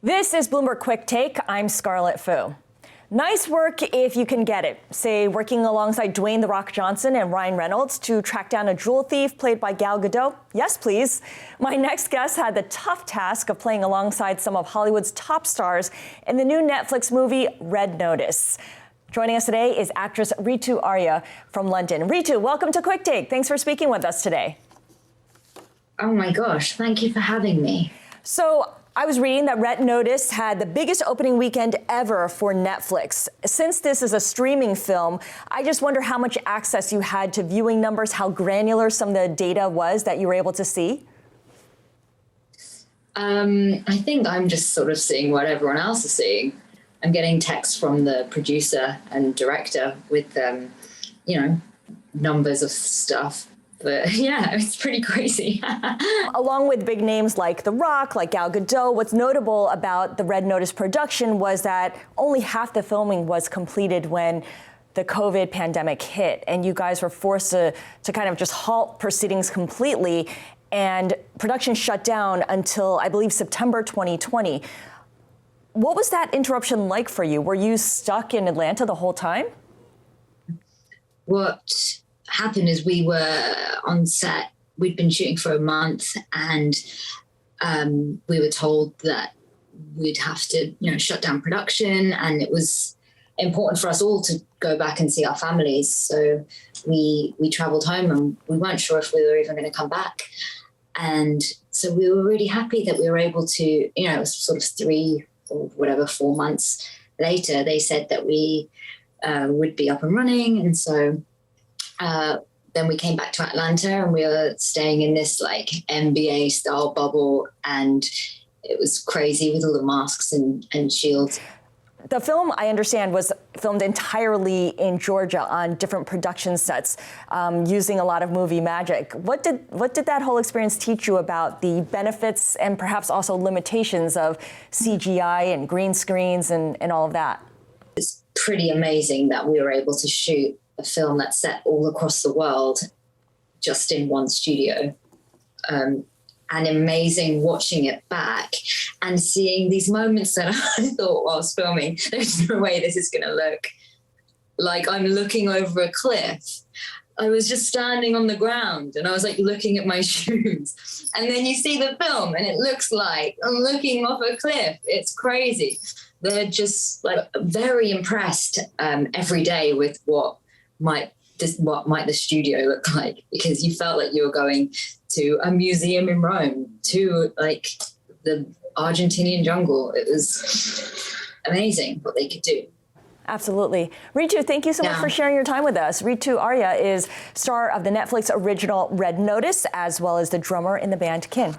This is Bloomberg Quicktake. I'm Scarlet Fu. Nice work if you can get it. Say, working alongside Dwayne "The Rock" Johnson and Ryan Reynolds to track down a jewel thief played by Gal Gadot? Yes, please. My next guest had the tough task of playing alongside some of Hollywood's top stars in the new Netflix movie Red Notice. Joining us today is actress Ritu Arya from London. Ritu, welcome to Quicktake. Thanks for speaking with us today. Oh my gosh, thank you for having me. So, I was reading that Red Notice had the biggest opening weekend ever for Netflix. Since this is a streaming film, I just wonder how much access you had to viewing numbers, how granular some of the data was that you were able to see? I think I'm just sort of seeing what everyone else is seeing. I'm getting texts from the producer and director with, numbers of stuff. But yeah, it's pretty crazy. Along with big names like The Rock, like Gal Gadot, what's notable about the Red Notice production was that only half the filming was completed when the COVID pandemic hit, and you guys were forced to kind of just halt proceedings completely, and production shut down until, I believe, September 2020. What was that interruption like for you? Were you stuck in Atlanta the whole time? What happened is we were on set. We'd been shooting for a month, and we were told that we'd have to, shut down production, and it was important for us all to go back and see our families. So we traveled home, and we weren't sure if we were even going to come back. And so we were really happy that we were able to, it was sort of 3 or whatever, 4 months later, they said that we would be up and running. And so then we came back to Atlanta, and we were staying in this like NBA style bubble, and it was crazy with all the masks and shields. The film, I understand, was filmed entirely in Georgia on different production sets, using a lot of movie magic. What did that whole experience teach you about the benefits and perhaps also limitations of CGI and green screens and all of that? It's pretty amazing that we were able to shoot a film that's set all across the world just in one studio. And amazing watching it back and seeing these moments that I thought while I was filming, there's no way this is going to look like I'm looking over a cliff. I was just standing on the ground, and I was like looking at my shoes. And then you see the film and it looks like I'm looking off a cliff. It's crazy. They're just like very impressed every day with what might the studio look like, because you felt like you were going to a museum in Rome, to like the Argentinian jungle. It was amazing what they could do. Absolutely. Ritu, thank you so much for sharing your time with us. Ritu Arya is star of the Netflix original Red Notice, as well as the drummer in the band Kin.